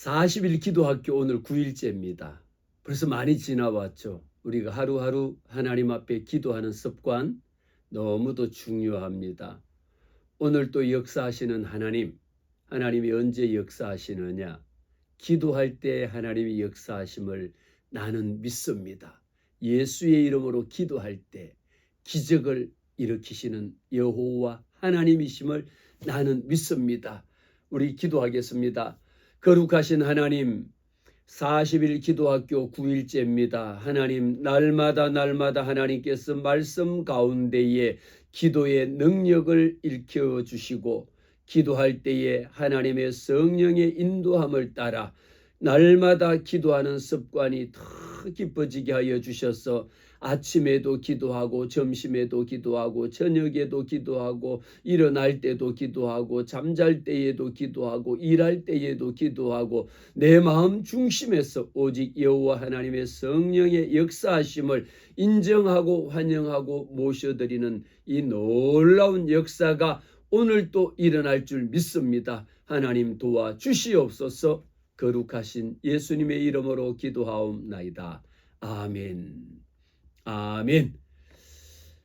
40일 기도학교 오늘 9일째입니다. 벌써 많이 지나왔죠. 우리가 하루하루 하나님 앞에 기도하는 습관 너무도 중요합니다. 오늘 또 역사하시는 하나님이 언제 역사하시느냐? 기도할 때 하나님이 역사하심을 나는 믿습니다. 예수의 이름으로 기도할 때 기적을 일으키시는 여호와 하나님이심을 나는 믿습니다. 우리 기도하겠습니다. 거룩하신 하나님, 40일 기도학교 9일째입니다. 하나님, 날마다 하나님께서 말씀 가운데에 기도의 능력을 일깨워 주시고 기도할 때에 하나님의 성령의 인도함을 따라 날마다 기도하는 습관이 더 깊어지게 하여 주셔서 아침에도 기도하고 점심에도 기도하고 저녁에도 기도하고 일어날 때도 기도하고 잠잘 때에도 기도하고 일할 때에도 기도하고 내 마음 중심에서 오직 여호와 하나님의 성령의 역사하심을 인정하고 환영하고 모셔드리는 이 놀라운 역사가 오늘 또 일어날 줄 믿습니다. 하나님 도와주시옵소서. 거룩하신 예수님의 이름으로 기도하옵나이다. 아멘. 아멘.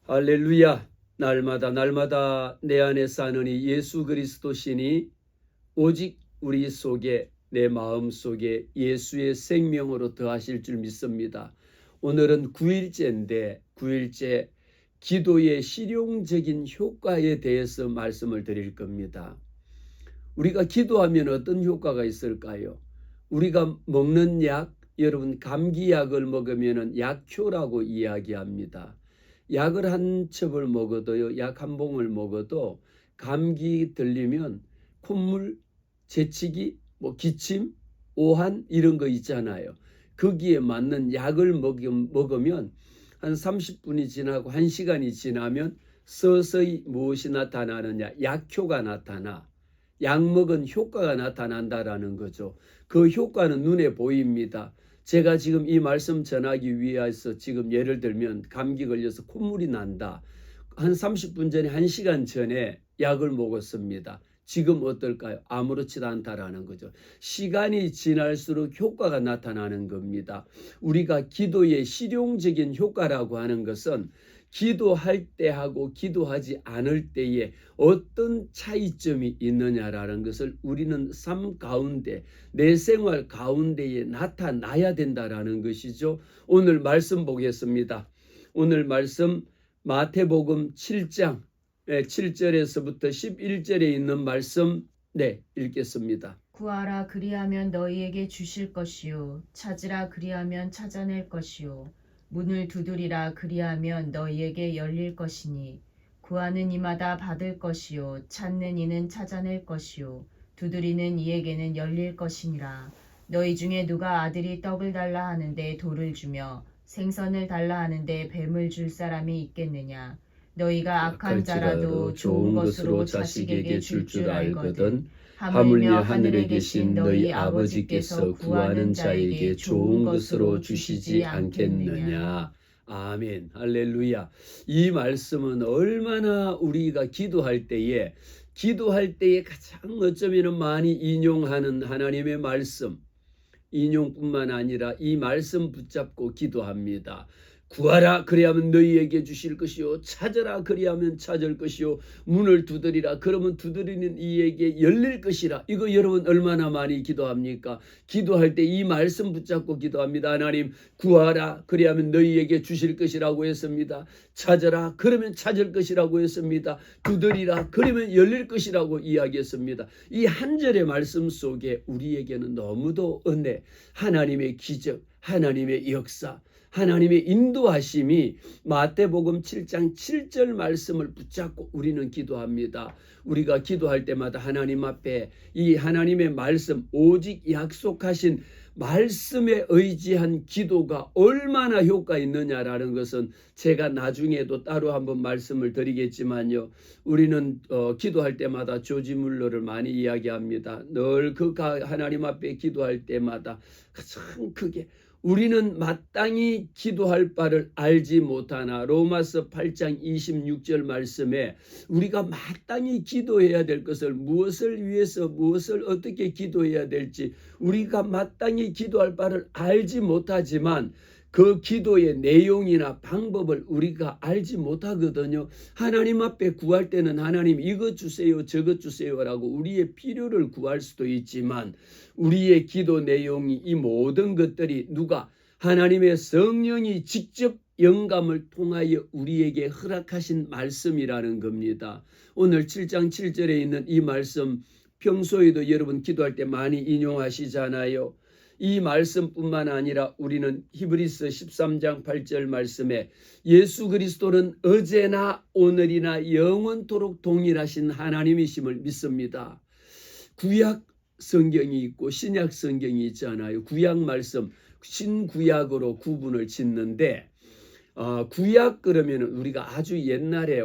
할렐루야. 날마다 내 안에 사는 이 예수 그리스도 신이 오직 우리 속에 내 마음 속에 예수의 생명으로 더하실 줄 믿습니다. 오늘은 9일째인데 9일째 기도의 실용적인 효과에 대해서 말씀을 드릴 겁니다. 우리가 기도하면 어떤 효과가 있을까요? 우리가 먹는 약, 여러분 감기약을 먹으면 약효라고 이야기합니다. 약을 한 첩을 먹어도요, 약 한 봉을 먹어도 감기 들리면 콧물, 재채기, 기침, 오한 이런 거 있잖아요. 거기에 맞는 약을 먹으면 한 30분이 지나고 1시간이 지나면 서서히 무엇이 나타나느냐? 약효가 나타나. 약 먹은 효과가 나타난다라는 거죠. 그 효과는 눈에 보입니다. 제가 지금 이 말씀 전하기 위해서 지금 예를 들면 감기 걸려서 콧물이 난다. 한 30분 전에 1시간 전에 약을 먹었습니다. 지금 어떨까요? 아무렇지도 않다라는 거죠. 시간이 지날수록 효과가 나타나는 겁니다. 우리가 기도의 실용적인 효과라고 하는 것은 기도할 때하고 기도하지 않을 때에 어떤 차이점이 있느냐라는 것을 우리는 삶 가운데 내 생활 가운데에 나타나야 된다라는 것이죠. 오늘 말씀 보겠습니다. 오늘 말씀 마태복음 7장 7절에서부터 11절에 있는 말씀 읽겠습니다. 구하라 그리하면 너희에게 주실 것이요 찾으라 그리하면 찾아낼 것이요 문을 두드리라 그리하면 너희에게 열릴 것이니 구하는 이마다 받을 것이요 찾는 이는 찾아낼 것이요 두드리는 이에게는 열릴 것이니라. 너희 중에 누가 아들이 떡을 달라 하는데 돌을 주며 생선을 달라 하는데 뱀을 줄 사람이 있겠느냐. 너희가 악한 자라도 좋은 것으로 자식에게 줄 줄 알거든 하물며 하늘에 계신 너희 아버지께서 구하는 자에게 좋은 것으로 주시지 않겠느냐. 아멘. 할렐루야. 이 말씀은 얼마나 우리가 기도할 때에 가장 어쩌면 많이 인용하는 하나님의 말씀, 인용뿐만 아니라 이 말씀 붙잡고 기도합니다. 구하라 그리하면 너희에게 주실 것이요 찾으라 그리하면 찾을 것이요 문을 두드리라 그러면 두드리는 이에게 열릴 것이라. 이거 여러분 얼마나 많이 기도합니까? 기도할 때 이 말씀 붙잡고 기도합니다. 하나님 구하라 그리하면 너희에게 주실 것이라고 했습니다. 찾으라 그러면 찾을 것이라고 했습니다. 두드리라 그러면 열릴 것이라고 이야기했습니다. 이 한 절의 말씀 속에 우리에게는 너무도 은혜, 하나님의 기적, 하나님의 역사, 하나님의 인도하심이 마태복음 7장 7절 말씀을 붙잡고 우리는 기도합니다. 우리가 기도할 때마다 하나님 앞에 이 하나님의 말씀, 오직 약속하신 말씀에 의지한 기도가 얼마나 효과 있느냐라는 것은 제가 나중에도 따로 한번 말씀을 드리겠지만요. 우리는 기도할 때마다 조지 물러를 많이 이야기합니다. 늘 그 하나님 앞에 기도할 때마다 가장 크게 우리는 마땅히 기도할 바를 알지 못하나. 로마서 8장 26절 말씀에 우리가 마땅히 기도해야 될 것을, 무엇을 위해서 무엇을 어떻게 기도해야 될지 우리가 마땅히 기도할 바를 알지 못하지만 그 기도의 내용이나 방법을 우리가 알지 못하거든요. 하나님 앞에 구할 때는 하나님 이것 주세요 저것 주세요라고 우리의 필요를 구할 수도 있지만 우리의 기도 내용이 이 모든 것들이 누가 하나님의 성령이 직접 영감을 통하여 우리에게 허락하신 말씀이라는 겁니다. 오늘 7장 7절에 있는 이 말씀 평소에도 여러분 기도할 때 많이 인용하시잖아요. 이 말씀뿐만 아니라 우리는 히브리서 13장 8절 말씀에 예수 그리스도는 어제나 오늘이나 영원토록 동일하신 하나님이심을 믿습니다. 구약 성경이 있고 신약 성경이 있잖아요. 구약 말씀 신구약으로 구분을 짓는데 구약 그러면 우리가 아주 옛날에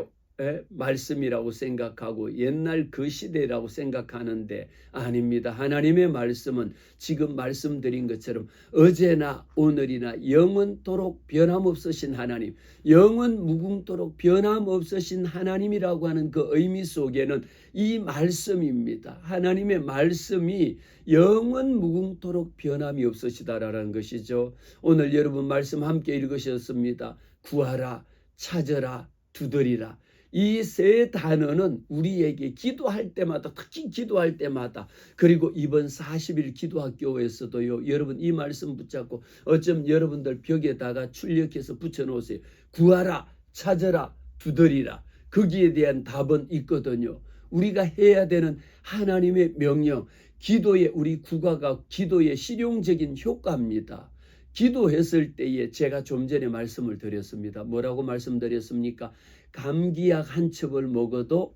말씀이라고 생각하고 옛날 그 시대라고 생각하는데 아닙니다. 하나님의 말씀은 지금 말씀드린 것처럼 어제나 오늘이나 영원토록 변함없으신 하나님, 영원 무궁토록 변함없으신 하나님이라고 하는 그 의미 속에는 이 말씀입니다. 하나님의 말씀이 영원 무궁토록 변함이 없으시다라는 것이죠. 오늘 여러분 말씀 함께 읽으셨습니다. 구하라, 찾으라, 두드리라. 이 세 단어는 우리에게 기도할 때마다, 특히 기도할 때마다, 그리고 이번 40일 기도학교에서도요, 여러분 이 말씀 붙잡고 어쩜 여러분들 벽에다가 출력해서 붙여놓으세요. 구하라, 찾으라, 두드리라. 거기에 대한 답은 있거든요. 우리가 해야 되는 하나님의 명령, 기도의 우리 국가가 기도의 실용적인 효과입니다. 기도했을 때에 제가 좀 전에 말씀을 드렸습니다. 뭐라고 말씀드렸습니까? 감기약 한 첩을 먹어도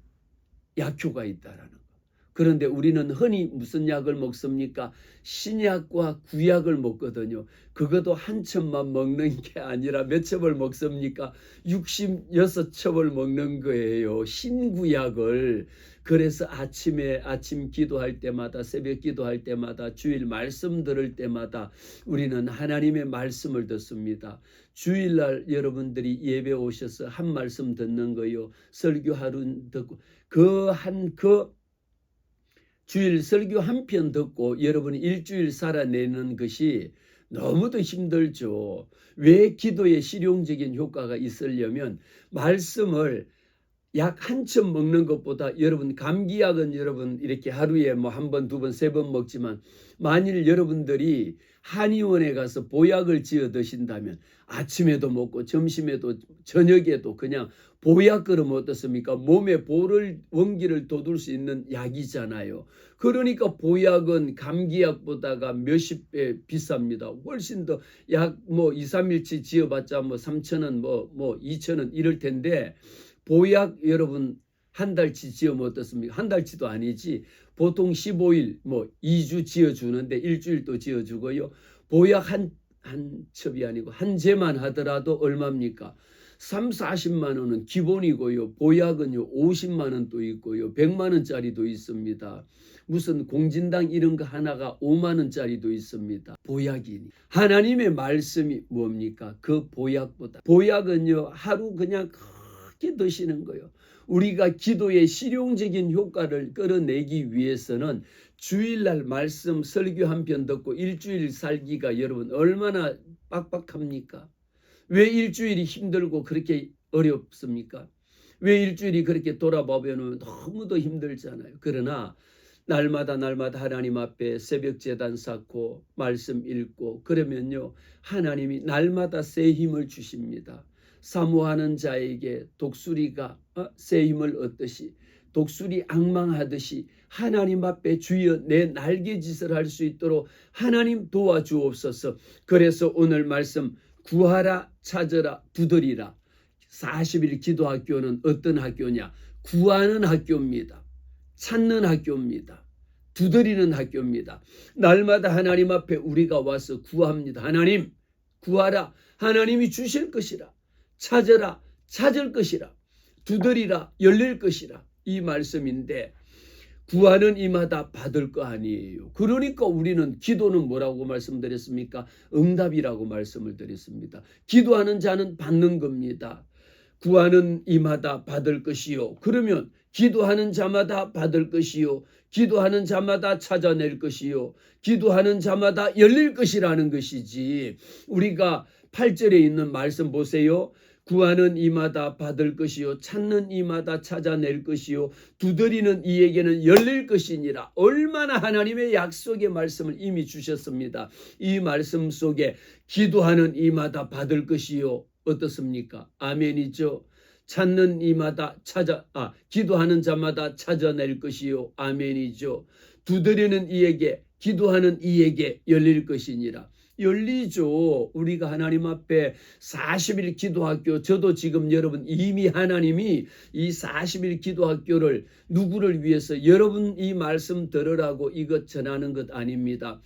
약효가 있다라는 거. 그런데 우리는 흔히 무슨 약을 먹습니까? 신약과 구약을 먹거든요. 그것도 한 첩만 먹는 게 아니라 몇 첩을 먹습니까? 66첩을 먹는 거예요. 신구약을. 그래서 아침 기도할 때마다, 새벽 기도할 때마다, 주일 말씀 들을 때마다 우리는 하나님의 말씀을 듣습니다. 주일날 여러분들이 예배 오셔서 한 말씀 듣는 거요. 설교 하루 듣고 주일 설교 한 편 듣고 여러분이 일주일 살아내는 것이 너무도 힘들죠. 왜 기도에 실용적인 효과가 있으려면 말씀을 약 한 첩 먹는 것보다 여러분 감기약은 여러분 이렇게 하루에 뭐 한 번, 두 번, 세 번 먹지만 만일 여러분들이 한의원에 가서 보약을 지어 드신다면 아침에도 먹고 점심에도 저녁에도 그냥 보약 그러면 어떻습니까? 몸에 원기를 돋울 수 있는 약이잖아요. 그러니까 보약은 감기약보다가 몇십 배 비쌉니다. 훨씬 더 약 뭐 2, 3일치 지어봤자 뭐 3,000원 뭐 2,000원 이럴 텐데 보약 여러분 한 달치 지으면 어떻습니까? 한 달치도 아니지. 보통 15일 뭐 2주 지어주는데 일주일도 지어주고요. 보약 한 첩이 아니고 한 재만 하더라도 얼마입니까? 3, 40만 원은 기본이고요. 보약은요 50만 원도 있고요. 100만 원짜리도 있습니다. 무슨 공진당 이런 거 하나가 5만 원짜리도 있습니다. 보약이니. 하나님의 말씀이 뭡니까? 그 보약보다. 보약은요 하루 그냥 크게 드시는 거예요. 우리가 기도의 실용적인 효과를 끌어내기 위해서는 주일날 말씀 설교 한 편 듣고 일주일 살기가 여러분 얼마나 빡빡합니까? 왜 일주일이 힘들고 그렇게 어렵습니까? 왜 일주일이 그렇게 돌아보면 너무도 힘들잖아요. 그러나 날마다 하나님 앞에 새벽 제단 쌓고 말씀 읽고 그러면요 하나님이 날마다 새 힘을 주십니다. 사모하는 자에게 독수리가 새 힘을 얻듯이 독수리 앙망하듯이 하나님 앞에 주여 내 날개짓을 할 수 있도록 하나님 도와주옵소서. 그래서 오늘 말씀 구하라 찾으라 두드리라. 40일 기도학교는 어떤 학교냐? 구하는 학교입니다. 찾는 학교입니다. 두드리는 학교입니다. 날마다 하나님 앞에 우리가 와서 구합니다. 하나님 구하라. 하나님이 주실 것이라. 찾으라. 찾을 것이라. 두드리라. 열릴 것이라. 이 말씀인데 구하는 이마다 받을 거 아니에요. 그러니까 우리는 기도는 뭐라고 말씀드렸습니까? 응답이라고 말씀을 드렸습니다. 기도하는 자는 받는 겁니다. 구하는 이마다 받을 것이요. 그러면 기도하는 자마다 받을 것이요. 기도하는 자마다 찾아낼 것이요. 기도하는 자마다 열릴 것이라는 것이지. 우리가 8절에 있는 말씀 보세요. 구하는 이마다 받을 것이요. 찾는 이마다 찾아낼 것이요. 두드리는 이에게는 열릴 것이니라. 얼마나 하나님의 약속의 말씀을 이미 주셨습니다. 이 말씀 속에 기도하는 이마다 받을 것이요. 어떻습니까? 아멘이죠. 찾는 이마다 기도하는 자마다 찾아낼 것이요. 아멘이죠. 두드리는 이에게, 기도하는 이에게 열릴 것이니라. 열리죠. 우리가 하나님 앞에 40일 기도학교, 저도 지금 여러분 이미 하나님이 이 40일 기도학교를 누구를 위해서 여러분 이 말씀 들으라고 이것 전하는 것 아닙니다.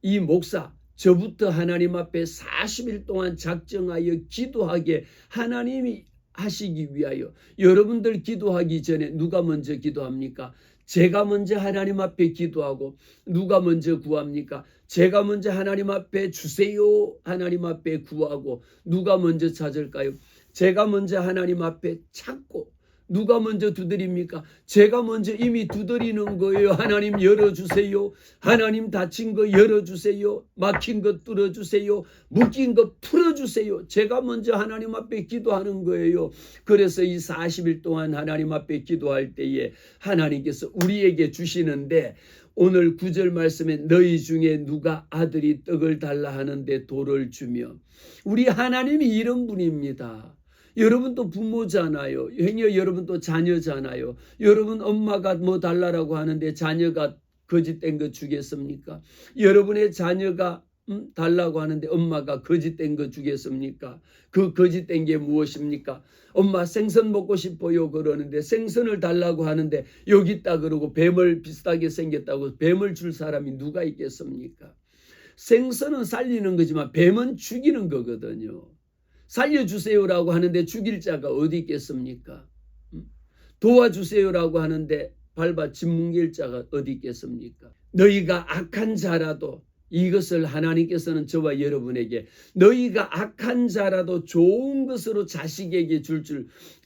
이 목사 저부터 하나님 앞에 40일 동안 작정하여 기도하게 하나님이 하시기 위하여. 여러분들 기도하기 전에 누가 먼저 기도합니까? 제가 먼저 하나님 앞에 기도하고. 누가 먼저 구합니까? 제가 먼저 하나님 앞에 주세요, 하나님 앞에 구하고. 누가 먼저 찾을까요? 제가 먼저 하나님 앞에 찾고. 누가 먼저 두드립니까? 제가 먼저 이미 두드리는 거예요. 하나님 열어주세요. 하나님 닫힌 거 열어주세요. 막힌 거 뚫어주세요. 묶인 거 풀어주세요. 제가 먼저 하나님 앞에 기도하는 거예요. 그래서 이 40일 동안 하나님 앞에 기도할 때에 하나님께서 우리에게 주시는데, 오늘 9절 말씀에 너희 중에 누가 아들이 떡을 달라 하는데 돌을 주며. 우리 하나님이 이런 분입니다. 여러분도 부모잖아요. 행여 여러분도 자녀잖아요. 여러분 엄마가 뭐 달라라고 하는데 자녀가 거짓된 거 주겠습니까? 여러분의 자녀가 달라고 하는데 엄마가 거짓된 거 주겠습니까? 그 거짓된 게 무엇입니까? 엄마 생선 먹고 싶어요 그러는데 생선을 달라고 하는데 여기 있다 그러고 뱀을 비슷하게 생겼다고 뱀을 줄 사람이 누가 있겠습니까? 생선은 살리는 거지만 뱀은 죽이는 거거든요. 살려주세요라고 하는데 죽일 자가 어디 있겠습니까? 도와주세요라고 하는데 밟아 짓뭉갤 자가 어디 있겠습니까? 너희가 악한 자라도, 이것을 하나님께서는 저와 여러분에게 너희가 악한 자라도 좋은 것으로 자식에게 줄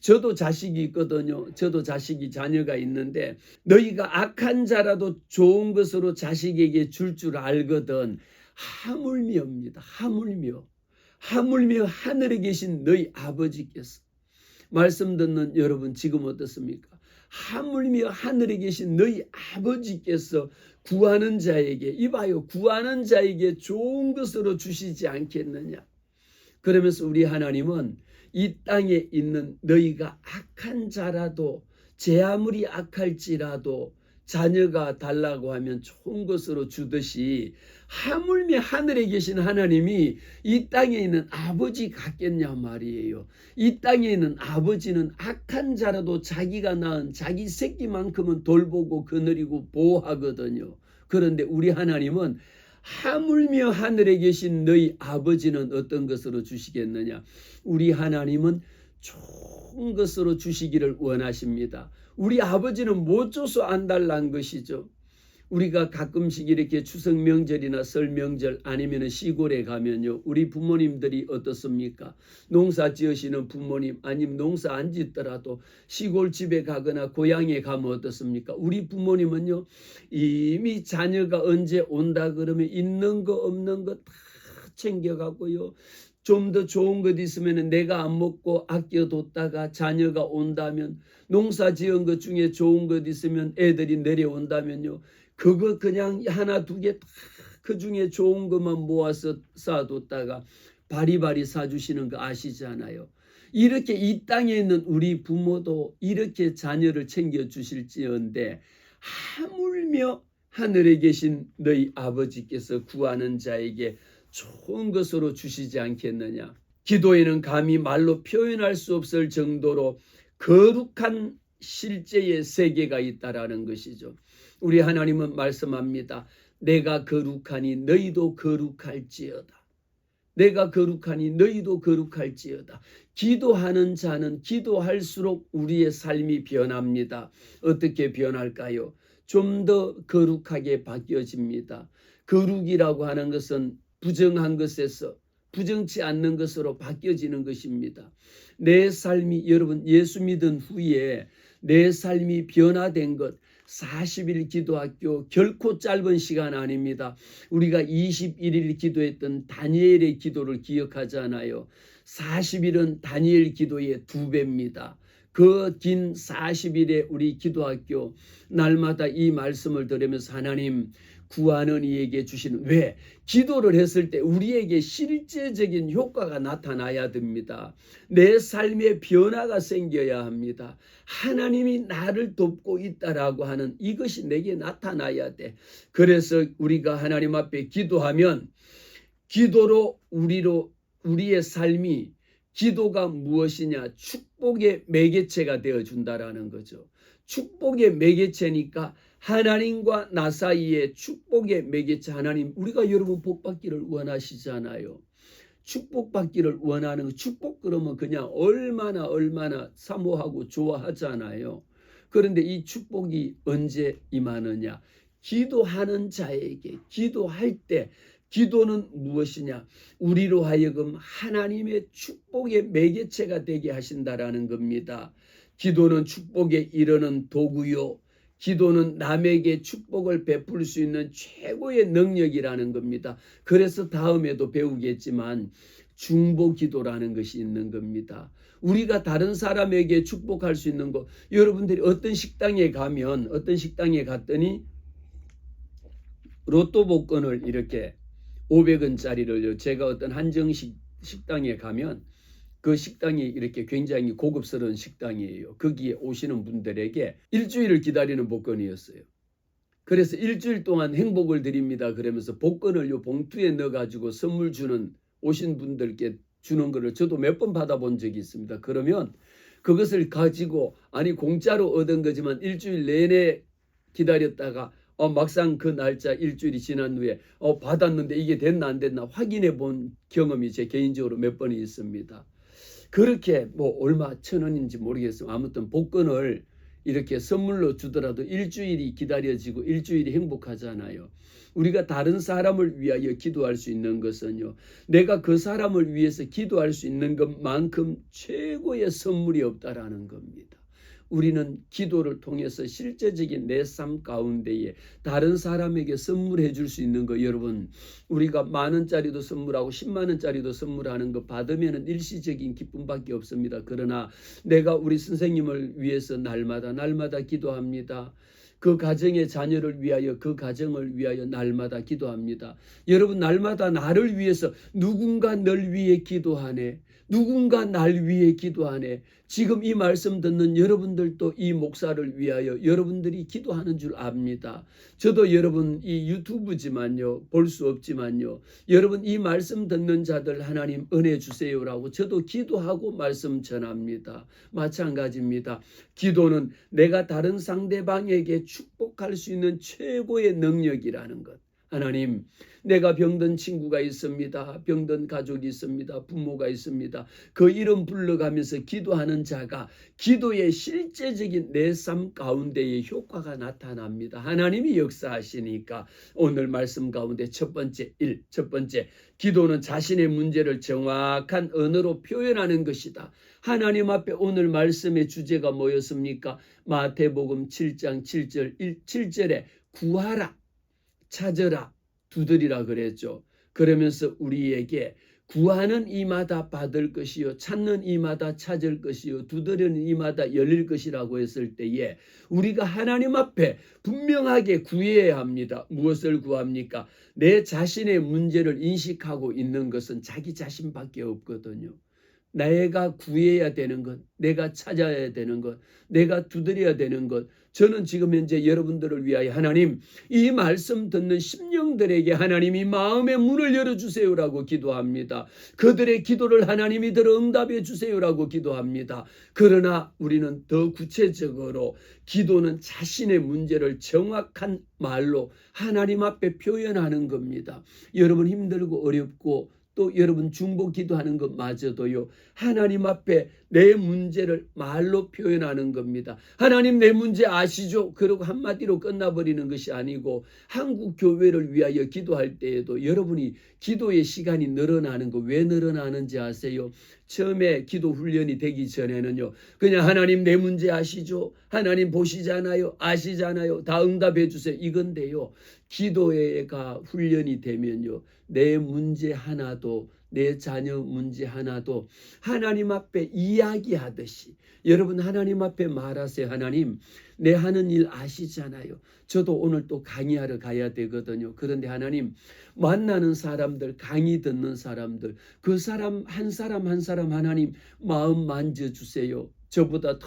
저도 자식이 있거든요. 저도 자식이 자녀가 있는데 너희가 악한 자라도 좋은 것으로 자식에게 줄 알거든. 하물며입니다. 하물며 하늘에 계신 너희 아버지께서. 말씀 듣는 여러분 지금 어떻습니까? 하물며 하늘에 계신 너희 아버지께서 구하는 자에게, 이봐요, 구하는 자에게 좋은 것으로 주시지 않겠느냐. 그러면서 우리 하나님은 이 땅에 있는 너희가 악한 자라도, 제 아무리 악할지라도 자녀가 달라고 하면 좋은 것으로 주듯이 하물며 하늘에 계신 하나님이 이 땅에 있는 아버지 같겠냐 말이에요. 이 땅에 있는 아버지는 악한 자라도 자기가 낳은 자기 새끼만큼은 돌보고 거느리고 보호하거든요. 그런데 우리 하나님은 하물며 하늘에 계신 너희 아버지는 어떤 것으로 주시겠느냐. 우리 하나님은 좋은 것으로 주시기를 원하십니다. 우리 아버지는 못 줘서 안 달란 것이죠. 우리가 가끔씩 이렇게 추석 명절이나 설 명절 아니면 시골에 가면요, 우리 부모님들이 어떻습니까? 농사 지으시는 부모님, 아니면 농사 안 짓더라도 시골 집에 가거나 고향에 가면 어떻습니까? 우리 부모님은요, 이미 자녀가 언제 온다 그러면 있는 거 없는 거 다 챙겨가고요, 좀 더 좋은 것 있으면 내가 안 먹고 아껴뒀다가 자녀가 온다면, 농사 지은 것 중에 좋은 것 있으면 애들이 내려온다면요, 그거 그냥 하나 두 개 그 중에 좋은 것만 모아서 쌓아뒀다가 바리바리 사주시는 거 아시잖아요. 이렇게 이 땅에 있는 우리 부모도 이렇게 자녀를 챙겨주실지언데 하물며 하늘에 계신 너희 아버지께서 구하는 자에게 좋은 것으로 주시지 않겠느냐. 기도에는 감히 말로 표현할 수 없을 정도로 거룩한 실제의 세계가 있다라는 것이죠. 우리 하나님은 말씀합니다. 내가 거룩하니 너희도 거룩할지어다. 내가 거룩하니 너희도 거룩할지어다. 기도하는 자는 기도할수록 우리의 삶이 변합니다. 어떻게 변할까요? 좀 더 거룩하게 바뀌어집니다. 거룩이라고 하는 것은 부정한 것에서 부정치 않는 것으로 바뀌어지는 것입니다. 내 삶이, 여러분, 예수 믿은 후에 내 삶이 변화된 것, 40일 기도학교 결코 짧은 시간 아닙니다. 우리가 21일 기도했던 다니엘의 기도를 기억하잖아요. 40일은 다니엘 기도의 2배입니다. 그 긴 40일의 우리 기도학교, 날마다 이 말씀을 들으면서 하나님, 구하는 이에게 주시는, 왜? 기도를 했을 때 우리에게 실제적인 효과가 나타나야 됩니다. 내 삶에 변화가 생겨야 합니다. 하나님이 나를 돕고 있다라고 하는 이것이 내게 나타나야 돼. 그래서 우리가 하나님 앞에 기도하면 기도로 우리의 삶이, 기도가 무엇이냐? 축복의 매개체가 되어준다라는 거죠. 축복의 매개체니까 하나님과 나 사이에 축복의 매개체. 하나님, 우리가 여러분 복받기를 원하시잖아요. 축복받기를 원하는 거. 축복 그러면 그냥 얼마나 사모하고 좋아하잖아요. 그런데 이 축복이 언제 임하느냐? 기도하는 자에게, 기도할 때. 기도는 무엇이냐? 우리로 하여금 하나님의 축복의 매개체가 되게 하신다라는 겁니다. 기도는 축복에 이르는 도구요. 기도는 남에게 축복을 베풀 수 있는 최고의 능력이라는 겁니다. 그래서 다음에도 배우겠지만 중보기도라는 것이 있는 겁니다. 우리가 다른 사람에게 축복할 수 있는 것. 여러분들이 어떤 식당에 갔더니 로또 복권을 이렇게 500원짜리를, 제가 어떤 한정식 식당에 가면 그 식당이 이렇게 굉장히 고급스러운 식당이에요. 거기에 오시는 분들에게 일주일을 기다리는 복권이었어요. 그래서 일주일 동안 행복을 드립니다 그러면서 복권을 요 봉투에 넣어가지고 선물 주는, 오신 분들께 주는 거를 저도 몇 번 받아본 적이 있습니다. 그러면 그것을 가지고, 아니 공짜로 얻은 거지만 일주일 내내 기다렸다가 막상 그 날짜 일주일이 지난 후에 받았는데 이게 됐나 안 됐나 확인해 본 경험이 제 개인적으로 몇 번이 있습니다. 그렇게 뭐 얼마 1,000원인지 모르겠어요. 아무튼 복권을 이렇게 선물로 주더라도 일주일이 기다려지고 일주일이 행복하잖아요. 우리가 다른 사람을 위하여 기도할 수 있는 것은요, 내가 그 사람을 위해서 기도할 수 있는 것만큼 최고의 선물이 없다라는 겁니다. 우리는 기도를 통해서 실제적인 내 삶 가운데에 다른 사람에게 선물해 줄 수 있는 거, 여러분, 우리가 10,000원짜리도 선물하고 100,000원짜리도 선물하는 거 받으면 일시적인 기쁨밖에 없습니다. 그러나 내가 우리 선생님을 위해서 날마다 기도합니다. 그 가정의 자녀를 위하여, 그 가정을 위하여 날마다 기도합니다. 여러분, 날마다 나를 위해서, 누군가 널 위해 기도하네, 누군가 날 위해 기도하네. 지금 이 말씀 듣는 여러분들도 이 목사를 위하여 여러분들이 기도하는 줄 압니다. 저도 여러분 이 유튜브지만요, 볼 수 없지만요, 여러분 이 말씀 듣는 자들 하나님 은혜 주세요라고 저도 기도하고 말씀 전합니다. 마찬가지입니다. 기도는 내가 다른 상대방에게 축복할 수 있는 최고의 능력이라는 것. 하나님, 내가 병든 친구가 있습니다. 병든 가족이 있습니다. 부모가 있습니다. 그 이름 불러가면서 기도하는 자가 기도의 실제적인 내 삶 가운데의 효과가 나타납니다. 하나님이 역사하시니까 오늘 말씀 가운데 첫 번째, 기도는 자신의 문제를 정확한 언어로 표현하는 것이다. 하나님 앞에 오늘 말씀의 주제가 뭐였습니까? 마태복음 7장 7절에 구하라, 찾으라, 두드리라 그랬죠. 그러면서 우리에게 구하는 이마다 받을 것이요, 찾는 이마다 찾을 것이요, 두드리는 이마다 열릴 것이라고 했을 때에 우리가 하나님 앞에 분명하게 구해야 합니다. 무엇을 구합니까? 내 자신의 문제를 인식하고 있는 것은 자기 자신밖에 없거든요. 내가 구해야 되는 것, 내가 찾아야 되는 것, 내가 두드려야 되는 것. 저는 지금 현재 여러분들을 위하여 하나님, 이 말씀 듣는 심령들에게 하나님이 마음의 문을 열어주세요라고 기도합니다. 그들의 기도를 하나님이 들어 응답해 주세요라고 기도합니다. 그러나 우리는 더 구체적으로 기도는 자신의 문제를 정확한 말로 하나님 앞에 표현하는 겁니다. 여러분 힘들고 어렵고 또 여러분 중보 기도하는 것마저도요, 하나님 앞에 내 문제를 말로 표현하는 겁니다. 하나님 내 문제 아시죠? 그러고 한마디로 끝나버리는 것이 아니고, 한국 교회를 위하여 기도할 때에도 여러분이 기도의 시간이 늘어나는 거 왜 늘어나는지 아세요? 처음에 기도 훈련이 되기 전에는요, 그냥 하나님 내 문제 아시죠? 하나님 보시잖아요, 아시잖아요, 다 응답해 주세요, 이건데요, 기도가 훈련이 되면요, 내 문제 하나도, 내 자녀 문제 하나도 하나님 앞에 이야기하듯이, 여러분 하나님 앞에 말하세요. 하나님, 내 하는 일 아시잖아요. 저도 오늘 또 강의하러 가야 되거든요. 그런데 하나님, 만나는 사람들, 강의 듣는 사람들, 그 사람 한 사람 한 사람 하나님 마음 만져주세요. 저보다 더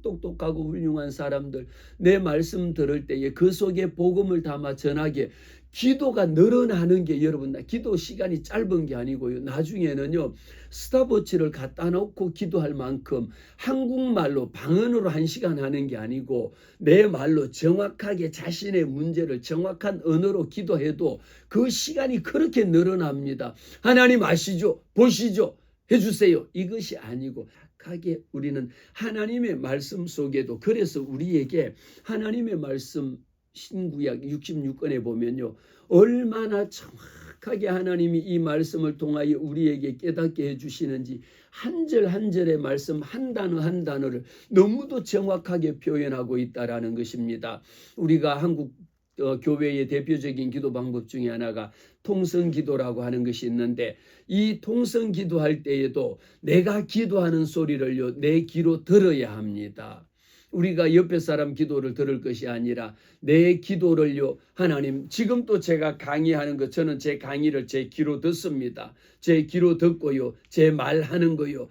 똑똑하고 훌륭한 사람들, 내 말씀 들을 때에 그 속에 복음을 담아 전하게, 기도가 늘어나는 게, 여러분, 기도 시간이 짧은 게 아니고요, 나중에는요, 스탑워치를 갖다 놓고 기도할 만큼 한국말로 방언으로 1시간 하는 게 아니고 내 말로 정확하게 자신의 문제를 정확한 언어로 기도해도 그 시간이 그렇게 늘어납니다. 하나님 아시죠? 보시죠? 해주세요. 이것이 아니고 하게 우리는 하나님의 말씀 속에도, 그래서 우리에게 하나님의 말씀 신구약 66권에 보면요, 얼마나 정확하게 하나님이 이 말씀을 통하여 우리에게 깨닫게 해주시는지, 한 절 한 절의 말씀, 한 단어 한 단어를 너무도 정확하게 표현하고 있다라는 것입니다. 우리가 한국 교회의 대표적인 기도 방법 중에 하나가 통성기도라고 하는 것이 있는데, 이 통성기도할 때에도 내가 기도하는 소리를요, 내 귀로 들어야 합니다. 우리가 옆에 사람 기도를 들을 것이 아니라 내 기도를요, 하나님, 지금 또 제가 강의하는 것, 저는 제 강의를 제 귀로 듣습니다. 제 귀로 듣고요, 제 말하는 거요,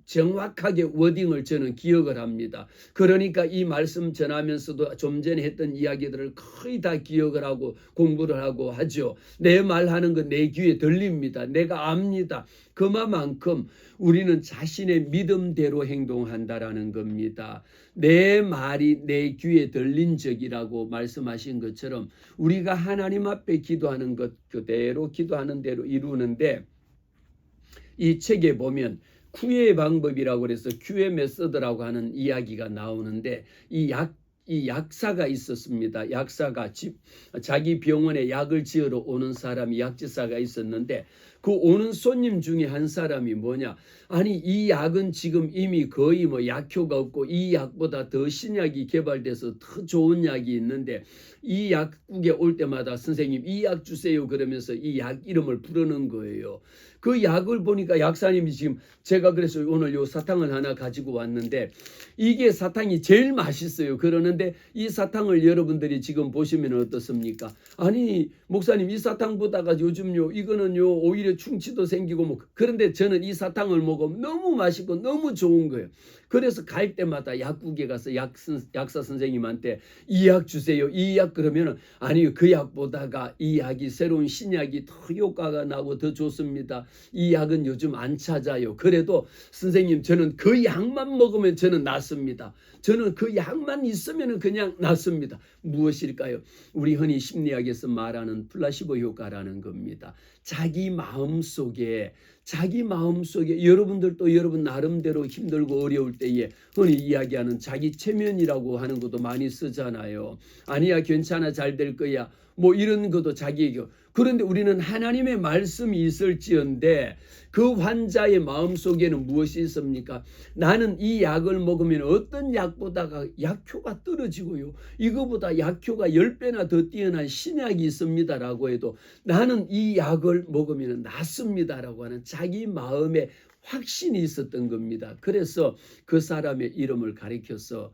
정확하게 워딩을 저는 기억을 합니다. 그러니까 이 말씀 전하면서도 좀 전에 했던 이야기들을 거의 다 기억을 하고 공부를 하고 하죠. 내 말하는 거 내 귀에 들립니다. 내가 압니다. 그만큼 우리는 자신의 믿음대로 행동한다라는 겁니다. 내 말이 내 귀에 들린 적이라고 말씀하신 것처럼 우리가 하나님 앞에 기도하는 것 그대로 기도하는 대로 이루는데, 이 책에 보면 큐의 방법이라고 그래서 큐의 메서드라고 하는 이야기가 나오는데, 이 약사가 있었습니다. 약사가 자기 병원에 약을 지으러 오는 사람이, 약지사가 있었는데, 그 오는 손님 중에 한 사람이 뭐냐, 아니 이 약은 지금 이미 거의 약효가 없고 이 약보다 더 신약이 개발돼서 더 좋은 약이 있는데, 이 약국에 올 때마다 선생님 이 약 주세요 그러면서 이 약 이름을 부르는 거예요. 그 약을 보니까 약사님이 지금, 제가 그래서 오늘 요 사탕을 하나 가지고 왔는데, 이게 사탕이 제일 맛있어요. 그러는데 이 사탕을 여러분들이 지금 보시면 어떻습니까? 아니 목사님, 이 사탕 보다가 요즘요 이거는요 오히려 충치도 생기고 그런데 저는 이 사탕을 먹으면 너무 맛있고 너무 좋은 거예요. 그래서 갈 때마다 약국에 가서 약사 선생님한테 이 약 주세요, 이 약, 그러면 아니 그 약보다가 이 약이, 새로운 신약이 더 효과가 나고 더 좋습니다. 이 약은 요즘 안 찾아요. 그래도 선생님, 저는 그 약만 먹으면 저는 낫습니다. 저는 그 약만 있으면 그냥 낫습니다. 무엇일까요? 우리 흔히 심리학에서 말하는 플라시보 효과라는 겁니다. 자기 마음속에 여러분들도 여러분 나름대로 힘들고 어려울 때에 흔히 이야기하는 자기 체면이라고 하는 것도 많이 쓰잖아요. 아니야, 괜찮아, 잘 될 거야, 이런 것도 자기에게. 그런데 우리는 하나님의 말씀이 있을지언데 그 환자의 마음속에는 무엇이 있습니까? 나는 이 약을 먹으면 어떤 약보다가 약효가 떨어지고요, 이거보다 약효가 10배나 더 뛰어난 신약이 있습니다라고 해도 나는 이 약을 먹으면 낫습니다라고 하는 자기 마음에 확신이 있었던 겁니다. 그래서 그 사람의 이름을 가리켜서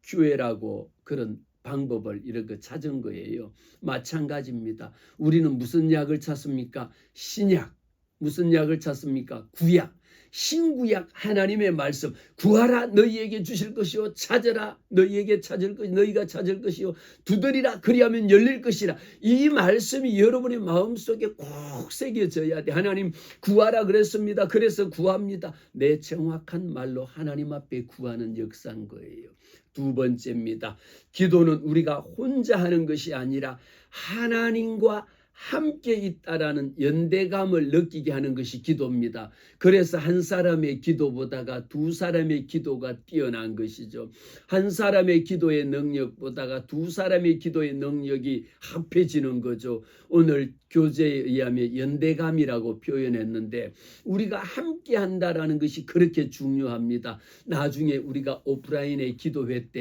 큐에라고 그런 방법을 이렇게 찾은 거예요. 마찬가지입니다. 우리는 무슨 약을 찾습니까? 신약. 무슨 약을 찾습니까? 구약. 신구약 하나님의 말씀. 구하라 너희에게 주실 것이요, 찾으라 너희가 찾을 것이요, 두드리라 그리하면 열릴 것이라. 이 말씀이 여러분의 마음속에 꼭 새겨져야 돼. 하나님 구하라 그랬습니다. 그래서 구합니다. 내 정확한 말로 하나님 앞에 구하는 역사인 거예요. 두 번째입니다. 기도는 우리가 혼자 하는 것이 아니라 하나님과 함께 있다라는 연대감을 느끼게 하는 것이 기도입니다. 그래서 한 사람의 기도보다가 두 사람의 기도가 뛰어난 것이죠. 한 사람의 기도의 능력보다가 두 사람의 기도의 능력이 합해지는 거죠. 오늘 교재에 의하면 연대감이라고 표현했는데 우리가 함께 한다라는 것이 그렇게 중요합니다. 나중에 우리가 오프라인의 기도회에서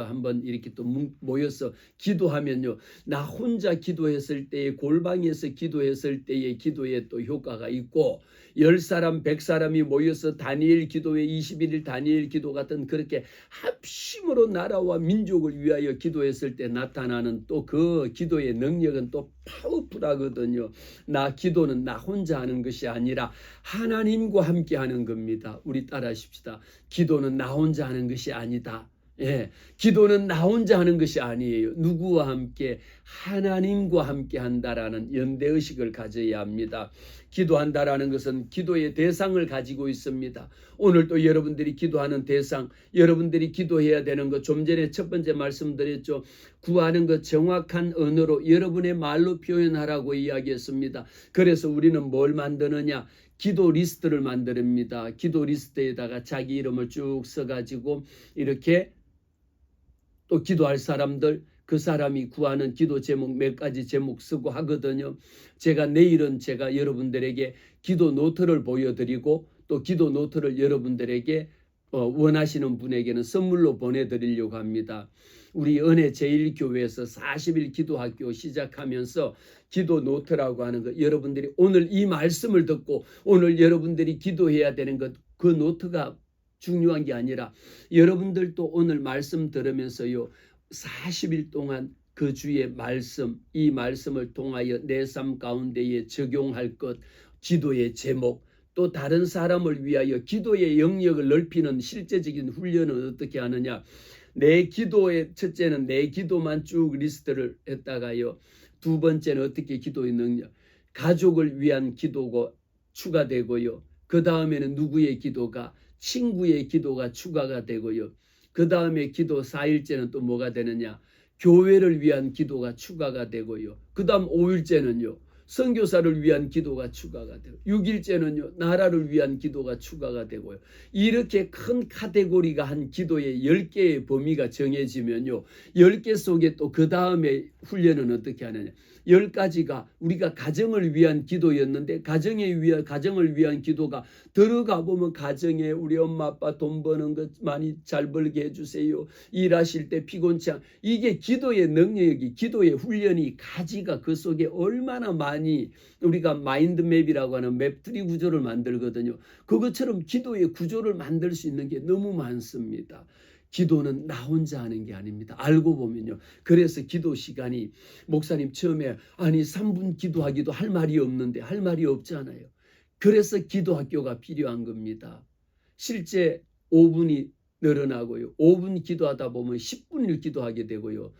한번 이렇게 또 모여서 기도하면요. 나 혼자 기도했을 때에 골방에서 기도했을 때의 기도에 또 효과가 있고 10사람 100사람이 모여서 다니엘 기도회 21일 다니엘 기도 같은 그렇게 합심으로 나라와 민족을 위하여 기도했을 때 나타나는 또 그 기도의 능력은 또 파워풀하거든요. 기도는 나 혼자 하는 것이 아니라 하나님과 함께 하는 겁니다. 우리 따라하십시다. 기도는 나 혼자 하는 것이 아니다. 기도는 나 혼자 하는 것이 아니에요. 누구와 함께? 하나님과 함께 한다라는 연대의식을 가져야 합니다. 기도한다라는 것은 기도의 대상을 가지고 있습니다. 오늘도 여러분들이 기도하는 대상, 여러분들이 기도해야 되는 것, 좀 전에 첫 번째 말씀드렸죠. 구하는 것 정확한 언어로 여러분의 말로 표현하라고 이야기했습니다. 그래서 우리는 뭘 만드느냐? 기도 리스트를 만듭니다. 기도 리스트에다가 자기 이름을 쭉 써가지고 이렇게 또 기도할 사람들, 그 사람이 구하는 기도 제목 몇 가지 제목 쓰고 하거든요. 내일은 제가 여러분들에게 기도 노트를 보여드리고 또 기도 노트를 여러분들에게 원하시는 분에게는 선물로 보내드리려고 합니다. 우리 은혜 제1교회에서 40일 기도학교 시작하면서 기도 노트라고 하는 것, 여러분들이 오늘 이 말씀을 듣고 오늘 여러분들이 기도해야 되는 것, 그 노트가 중요한 게 아니라 여러분들도 오늘 말씀 들으면서요 40일 동안 그 주의 말씀, 이 말씀을 통하여 내 삶 가운데에 적용할 것, 기도의 제목, 또 다른 사람을 위하여 기도의 영역을 넓히는 실제적인 훈련은 어떻게 하느냐? 내 기도의 첫째는 내 기도만 쭉 리스트를 했다가요. 두 번째는 어떻게 기도의 능력, 가족을 위한 기도가 추가되고요. 그 다음에는 누구의 기도가, 친구의 기도가 추가가 되고요. 그 다음에 기도 4일째는 또 뭐가 되느냐? 교회를 위한 기도가 추가가 되고요. 그 다음 5일째는요. 선교사를 위한 기도가 추가가 되고 6일째는요. 나라를 위한 기도가 추가가 되고요. 이렇게 큰 카테고리가 한 기도의 10개의 범위가 정해지면요. 10개 속에 또 그 다음에 훈련은 어떻게 하느냐. 10가지가 우리가 가정을 위한 기도였는데 가정을 위한 기도가 들어가 보면 가정에 우리 엄마 아빠 돈 버는 것 많이 잘 벌게 해주세요. 일하실 때 피곤치 않게. 이게 기도의 능력이, 기도의 훈련이 가지가 그 속에 얼마나 많이 우리가 마인드맵이라고 하는 맵트리 구조를 만들거든요. 그것처럼 기도의 구조를 만들 수 있는 게 너무 많습니다. 기도는 나 혼자 하는 게 아닙니다. 알고 보면요. 그래서 기도 시간이 목사님 처음에 3분 기도하기도 할 말이 없는데 할 말이 없잖아요. 그래서 기도학교가 필요한 겁니다. 실제 5분이 늘어나고요. 5분 기도하다 보면 10분을 기도하게 되고요.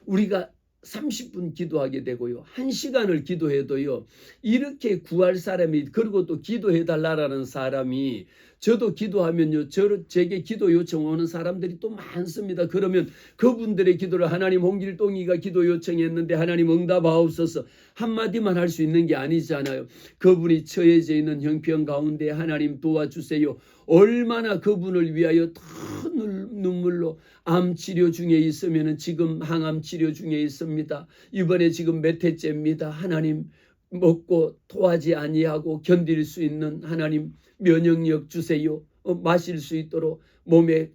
우리가 30분 기도하게 되고요. 1시간을 기도해도요. 이렇게 구할 사람이, 그리고 또 기도해달라는 사람이, 저도 기도하면요. 제게 기도 요청 오는 사람들이 또 많습니다. 그러면 그분들의 기도를 하나님, 홍길동이가 기도 요청했는데 하나님 응답하옵소서 한마디만 할 수 있는 게 아니잖아요. 그분이 처해져 있는 형편 가운데 하나님 도와주세요. 얼마나 그분을 위하여 큰 눈물로, 암 치료 중에 있으면 지금 항암 치료 중에 있습니다. 이번에 지금 몇 해째입니다. 하나님, 먹고 토하지 아니하고 견딜 수 있는 하나님 면역력 주세요. 마실 수 있도록 몸에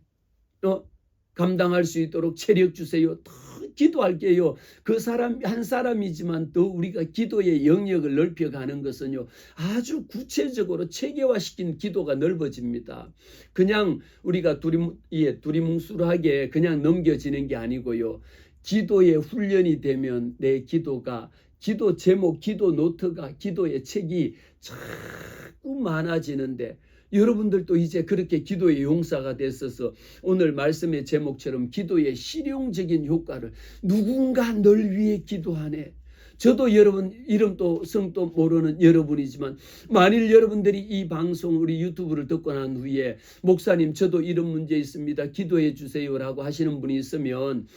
감당할 수 있도록 체력 주세요. 더 기도할게요. 그 사람 한 사람이지만 더 우리가 기도의 영역을 넓혀가는 것은요. 아주 구체적으로 체계화시킨 기도가 넓어집니다. 그냥 우리가 두리뭉술하게 그냥 넘겨지는 게 아니고요. 기도의 훈련이 되면 내 기도가, 기도 제목, 기도 노트가, 기도의 책이 자꾸 많아지는데 여러분들도 이제 그렇게 기도의 용사가 됐어서 오늘 말씀의 제목처럼 기도의 실용적인 효과를, 누군가 널 위해 기도하네, 저도 여러분 이름도 성도 모르는 여러분이지만 만일 여러분들이 이 방송 우리 유튜브를 듣고 난 후에 목사님 저도 이런 문제 있습니다. 기도해 주세요라고 하시는 분이 있으면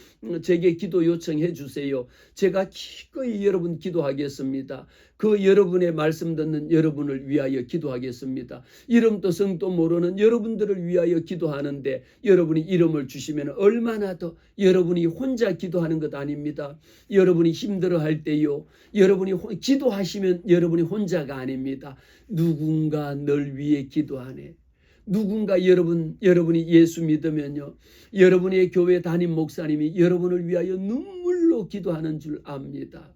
제게 기도 요청해 주세요. 제가 기꺼이 여러분 기도하겠습니다. 그 여러분의 말씀 듣는 여러분을 위하여 기도하겠습니다. 이름도 성도 모르는 여러분들을 위하여 기도하는데 여러분이 이름을 주시면 얼마나 더 여러분이 혼자 기도하는 것 아닙니다. 여러분이 힘들어할 때요. 여러분이 기도하시면 여러분이 혼자가 아닙니다. 누군가 널 위해 기도하네. 누군가 여러분이 예수 믿으면요. 여러분의 교회 담임 목사님이 여러분을 위하여 눈물로 기도하는 줄 압니다.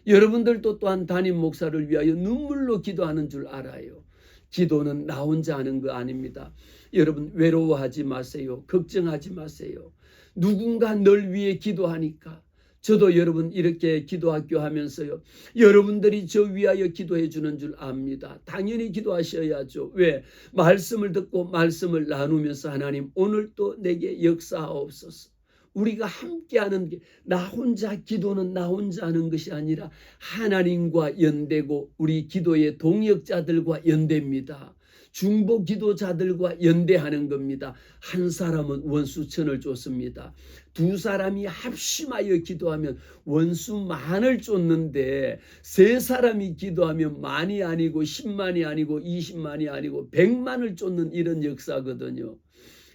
여러분들도 또한 담임 목사를 위하여 눈물로 기도하는 줄 알아요. 기도는 나 혼자 하는 거 아닙니다. 여러분 외로워하지 마세요. 걱정하지 마세요. 누군가 널 위해 기도하니까 저도 여러분 이렇게 기도학교 하면서요. 여러분들이 저 위하여 기도해 주는 줄 압니다. 당연히 기도하셔야죠. 왜? 말씀을 듣고 말씀을 나누면서 하나님 오늘 또 내게 역사하옵소서. 우리가 함께하는 게 나 혼자 기도는 나 혼자 하는 것이 아니라 하나님과 연대고 우리 기도의 동역자들과 연대입니다. 중보 기도자들과 연대하는 겁니다. 한 사람은 원수 천을 쫓습니다. 두 사람이 합심하여 기도하면 원수 만을 쫓는데 세 사람이 기도하면 만이 아니고 10만이 아니고 20만이 아니고 100만을 쫓는 이런 역사거든요.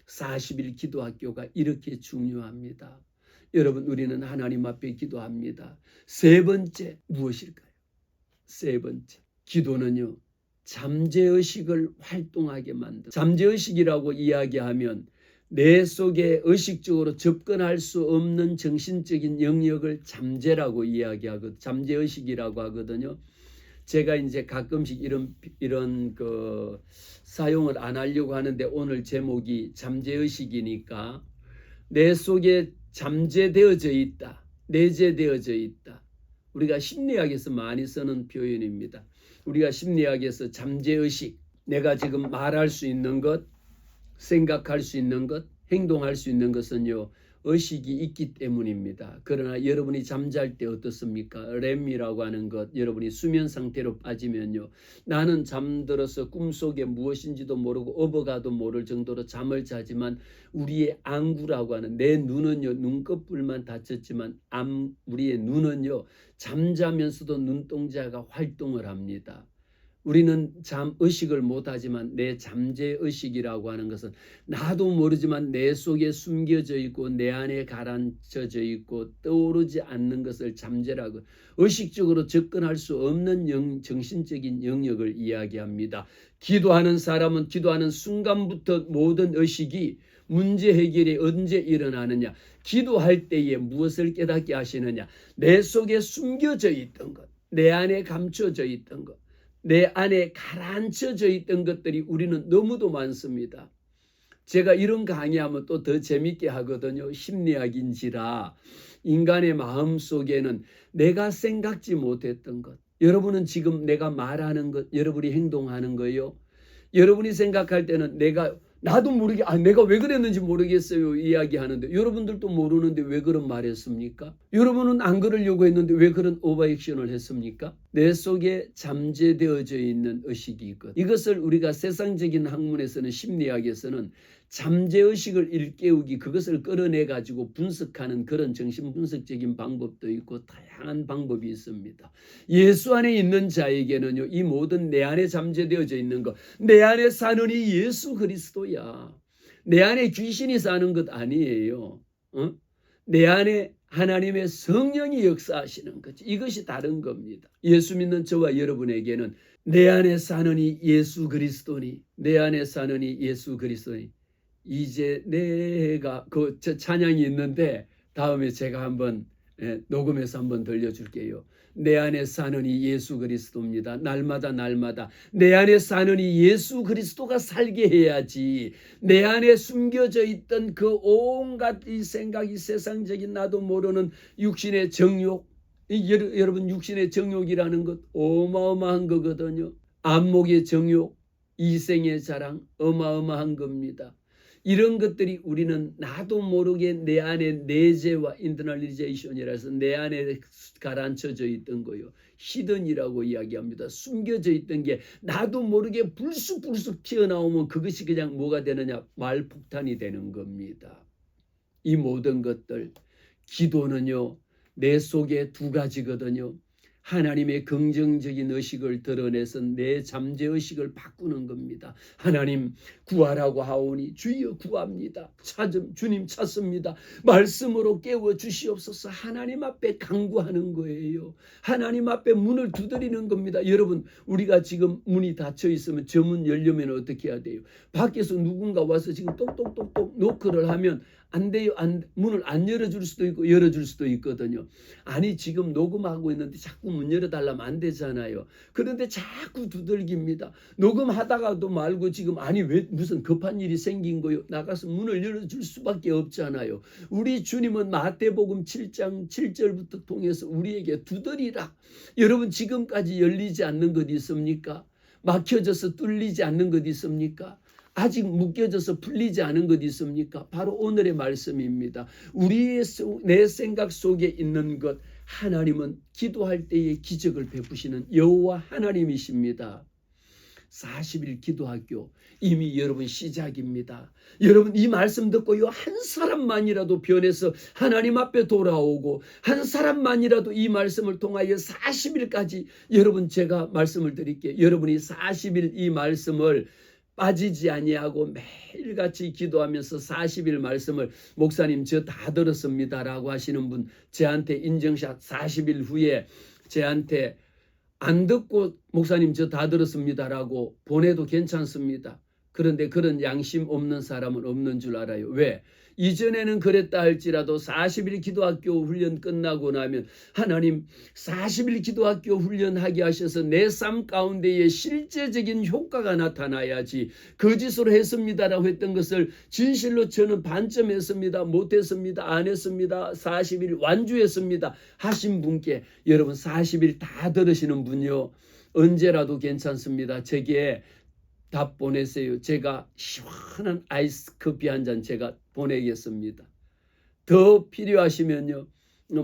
40일 기도학교가 이렇게 중요합니다. 여러분 우리는 하나님 앞에 기도합니다. 세 번째 무엇일까요? 세 번째 기도는요. 잠재의식을 활동하게 만든다. 잠재의식이라고 이야기하면 내 속에 의식적으로 접근할 수 없는 정신적인 영역을 잠재라고 이야기하거든요. 잠재의식이라고 하거든요. 제가 이제 가끔씩 이런 사용을 안 하려고 하는데 오늘 제목이 잠재의식이니까 내 속에 잠재되어져 있다. 내재되어져 있다. 우리가 심리학에서 많이 쓰는 표현입니다. 우리가 심리학에서 잠재의식, 내가 지금 말할 수 있는 것, 생각할 수 있는 것, 행동할 수 있는 것은요. 의식이 있기 때문입니다. 그러나 여러분이 잠잘 때 어떻습니까? 렘이라고 하는 것, 여러분이 수면 상태로 빠지면요. 나는 잠들어서 꿈속에 무엇인지도 모르고 업어가도 모를 정도로 잠을 자지만 우리의 안구라고 하는 내 눈은요. 눈꺼풀만 닫혔지만 우리의 눈은요. 잠자면서도 눈동자가 활동을 합니다. 우리는 잠의식을 못하지만 내 잠재의식이라고 하는 것은 나도 모르지만 내 속에 숨겨져 있고 내 안에 가라앉혀져 있고 떠오르지 않는 것을 잠재라고 의식적으로 접근할 수 없는 정신적인 영역을 이야기합니다. 기도하는 사람은 기도하는 순간부터 모든 의식이 문제 해결이 언제 일어나느냐. 기도할 때에 무엇을 깨닫게 하시느냐. 내 속에 숨겨져 있던 것, 내 안에 감춰져 있던 것, 내 안에 가라앉혀져 있던 것들이 우리는 너무도 많습니다. 제가 이런 강의하면 또 더 재밌게 하거든요. 심리학인지라 인간의 마음 속에는 내가 생각지 못했던 것. 여러분은 지금 내가 말하는 것, 여러분이 행동하는 거요. 여러분이 생각할 때는 나도 모르게 내가 왜 그랬는지 모르겠어요 이야기하는데 여러분들도 모르는데 왜 그런 말했습니까? 여러분은 안 그러려고 했는데 왜 그런 오버액션을 했습니까? 내 속에 잠재되어져 있는 의식이 있거든. 이것을 우리가 세상적인 학문에서는 심리학에서는 잠재의식을 일깨우기 그것을 끌어내 가지고 분석하는 그런 정신분석적인 방법도 있고 다양한 방법이 있습니다. 예수 안에 있는 자에게는요. 이 모든 내 안에 잠재되어져 있는 것, 내 안에 사는 이 예수 그리스도야. 내 안에 귀신이 사는 것 아니에요. 내 안에 하나님의 성령이 역사하시는 거지. 이것이 다른 겁니다. 예수 믿는 저와 여러분에게는 내 안에 사는 이 예수 그리스도니, 내 안에 사는 이 예수 그리스도니. 이제 내가 찬양이 있는데 다음에 제가 한번 녹음해서 한번 들려줄게요. 내 안에 사는 이 예수 그리스도입니다. 날마다 내 안에 사는 이 예수 그리스도가 살게 해야지. 내 안에 숨겨져 있던 그 온갖 이 생각이 세상적인 나도 모르는 육신의 정욕, 여러분 육신의 정욕이라는 것 어마어마한 거거든요. 안목의 정욕, 이생의 자랑 어마어마한 겁니다. 이런 것들이 우리는 나도 모르게 내 안에 내재와 인터널리제이션이라서 내 안에 가라앉혀져 있던 거요. 히든이라고 이야기합니다. 숨겨져 있던 게 나도 모르게 불쑥불쑥 튀어나오면 그것이 그냥 뭐가 되느냐? 말폭탄이 되는 겁니다. 이 모든 것들, 기도는요, 내 속에 두 가지거든요. 하나님의 긍정적인 의식을 드러내서 내 잠재의식을 바꾸는 겁니다. 하나님 구하라고 하오니 주여 구합니다. 주님 찾습니다. 말씀으로 깨워 주시옵소서. 하나님 앞에 간구하는 거예요. 하나님 앞에 문을 두드리는 겁니다. 여러분, 우리가 지금 문이 닫혀 있으면 저 문 열려면 어떻게 해야 돼요? 밖에서 누군가 와서 지금 똑똑똑똑 노크를 하면 안 돼요. 문을 안 열어줄 수도 있고 열어줄 수도 있거든요. 아니 지금 녹음하고 있는데 자꾸 문 열어달라면 안 되잖아요. 그런데 자꾸 두들깁니다. 녹음하다가도 말고 지금 아니 왜 무슨 급한 일이 생긴 거요? 나가서 문을 열어줄 수밖에 없잖아요. 우리 주님은 마태복음 7장 7절부터 통해서 우리에게 두드리라. 여러분 지금까지 열리지 않는 것 있습니까? 막혀져서 뚫리지 않는 것 있습니까? 아직 묶여져서 풀리지 않은 것 있습니까? 바로 오늘의 말씀입니다. 내 생각 속에 있는 것, 하나님은 기도할 때에 기적을 베푸시는 여호와 하나님이십니다. 40일 기도학교 이미 여러분 시작입니다. 여러분 이 말씀 듣고요, 한 사람만이라도 변해서 하나님 앞에 돌아오고 한 사람만이라도 이 말씀을 통하여 40일까지 여러분 제가 말씀을 드릴게요. 여러분이 40일 이 말씀을 빠지지 아니하고 매일같이 기도하면서 40일 말씀을 목사님 저 다 들었습니다라고 하시는 분 저한테 인증샷 40일 후에 저한테 안 듣고 목사님 저 다 들었습니다라고 보내도 괜찮습니다. 그런데 그런 양심 없는 사람은 없는 줄 알아요. 왜? 이전에는 그랬다 할지라도 40일 기도학교 훈련 끝나고 나면 하나님 40일 기도학교 훈련하게 하셔서 내 삶 가운데에 실제적인 효과가 나타나야지 거짓으로 했습니다라고 했던 것을 진실로 저는 반점했습니다. 못했습니다. 안 했습니다. 40일 완주했습니다 하신 분께 여러분 40일 다 들으시는 분요 언제라도 괜찮습니다. 제게 답 보내세요. 제가 시원한 아이스 커피 한 잔 제가 보내겠습니다. 더 필요하시면요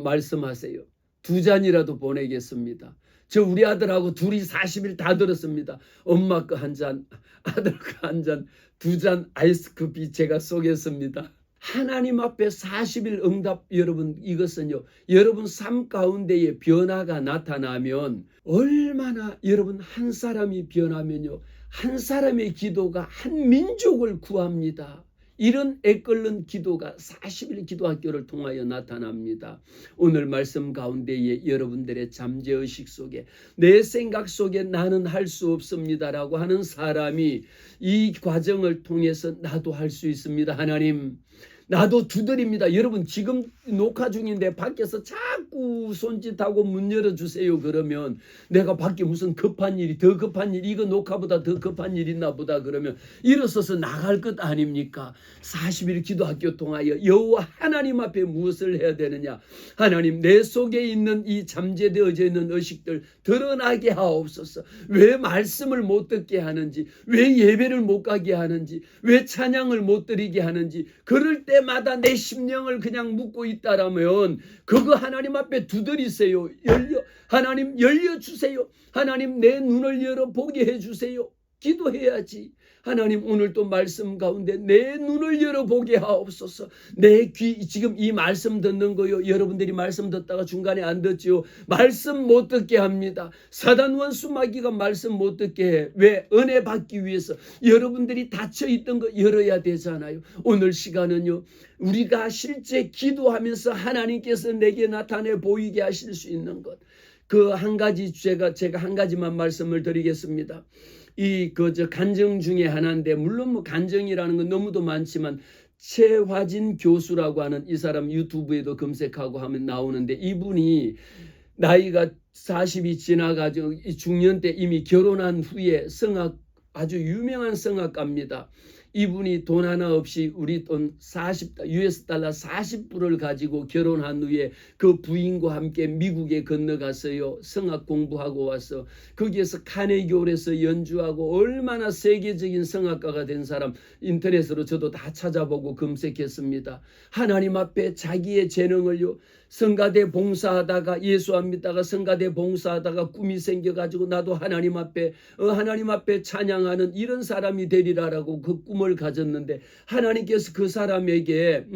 말씀하세요. 2잔이라도 보내겠습니다. 저 우리 아들하고 둘이 40일 다 들었습니다. 엄마 거 한 잔, 아들 거 한 잔, 2잔 아이스 커피 제가 쏘겠습니다. 하나님 앞에 40일 응답 여러분 이것은요 여러분 삶 가운데에 변화가 나타나면 얼마나 여러분 한 사람이 변하면요 한 사람의 기도가 한 민족을 구합니다. 이런 애끓는 기도가 40일 기도학교를 통하여 나타납니다. 오늘 말씀 가운데에 여러분들의 잠재의식 속에 내 생각 속에 나는 할 수 없습니다라고 하는 사람이 이 과정을 통해서 나도 할 수 있습니다. 하나님 나도 두드립니다. 여러분 지금 녹화 중인데 밖에서 자꾸 손짓하고 문 열어주세요. 그러면 내가 밖에 무슨 급한 일이 더 급한 일 이거 녹화보다 더 급한 일 있나 보다 그러면 일어서서 나갈 것 아닙니까? 40일 기도학교 통하여 여호와 하나님 앞에 무엇을 해야 되느냐? 하나님 내 속에 있는 이 잠재되어져 있는 의식들 드러나게 하옵소서. 왜 말씀을 못 듣게 하는지 왜 예배를 못 가게 하는지 왜 찬양을 못 드리게 하는지 그럴 때마다 내 심령을 그냥 묻고 있다라면 그거 하나님 앞에 두드리세요. 하나님 열려주세요. 하나님 내 눈을 열어 보게 해주세요. 기도해야지. 하나님 오늘 또 말씀 가운데 내 눈을 열어보게 하옵소서. 내 귀 지금 이 말씀 듣는 거요. 여러분들이 말씀 듣다가 중간에 안 듣지요. 말씀 못 듣게 합니다. 사단 원수 마귀가 말씀 못 듣게 해. 왜? 은혜 받기 위해서 여러분들이 닫혀 있던 거 열어야 되잖아요. 오늘 시간은요. 우리가 실제 기도하면서 하나님께서 내게 나타내 보이게 하실 수 있는 것. 그 한 가지 제가 한 가지만 말씀을 드리겠습니다. 간증 중에 하나인데 물론 뭐 간증이라는 건 너무도 많지만 최화진 교수라고 하는 이 사람 유튜브에도 검색하고 하면 나오는데 이분이 나이가 40이 지나가지고 중년 때 이미 결혼한 후에 아주 유명한 성악가입니다. 이분이 돈 하나 없이 우리 돈 US 달러 40불을 가지고 결혼한 후에 그 부인과 함께 미국에 건너갔어요. 성악 공부하고 와서 거기에서 카네기홀에서 연주하고 얼마나 세계적인 성악가가 된 사람 인터넷으로 저도 다 찾아보고 검색했습니다. 하나님 앞에 자기의 재능을요, 성가대 봉사하다가 예수 안 믿다가 성가대 봉사하다가 꿈이 생겨가지고 나도 하나님 앞에 찬양하는 이런 사람이 되리라라고 그 꿈을 가졌는데 하나님께서 그 사람에게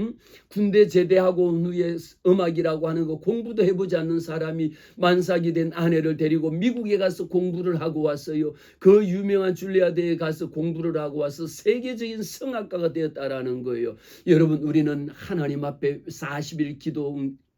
군대 제대하고 온 후에 음악이라고 하는 거 공부도 해보지 않는 사람이 만삭이 된 아내를 데리고 미국에 가서 공부를 하고 왔어요. 그 유명한 줄리아대에 가서 공부를 하고 와서 세계적인 성악가가 되었다라는 거예요. 여러분, 우리는 하나님 앞에 40일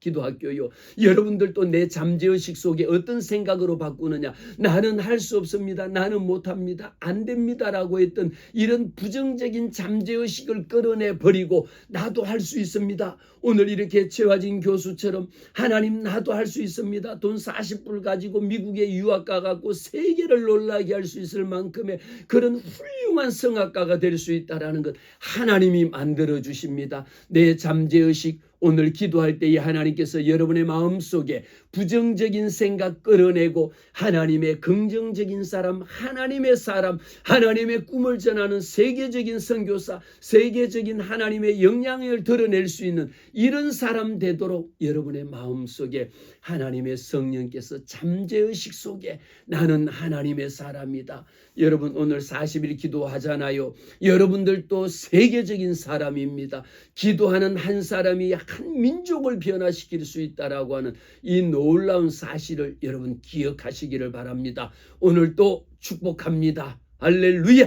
기도학교요. 여러분들도 내 잠재의식 속에 어떤 생각으로 바꾸느냐. 나는 할 수 없습니다. 나는 못합니다. 안 됩니다라고 했던 이런 부정적인 잠재의식을 끌어내 버리고 나도 할 수 있습니다. 오늘 이렇게 최화진 교수처럼 하나님 나도 할 수 있습니다. 돈 40불 가지고 미국에 유학 가갖고 세계를 놀라게 할 수 있을 만큼의 그런 훌륭한 성악가가 될 수 있다라는 것 하나님이 만들어 주십니다. 내 잠재의식 오늘 기도할 때에 하나님께서 여러분의 마음속에 부정적인 생각 끌어내고 하나님의 긍정적인 사람, 하나님의 사람, 하나님의 꿈을 전하는 세계적인 선교사, 세계적인 하나님의 영향력을 드러낼 수 있는 이런 사람 되도록 여러분의 마음속에 하나님의 성령께서 잠재의식 속에 나는 하나님의 사람이다. 여러분, 오늘 40일 기도하잖아요. 여러분들도 세계적인 사람입니다. 기도하는 한 사람이 한 민족을 변화시킬 수 있다라고 하는 이 놀라운 사실을 여러분 기억하시기를 바랍니다. 오늘도 축복합니다. 할렐루야.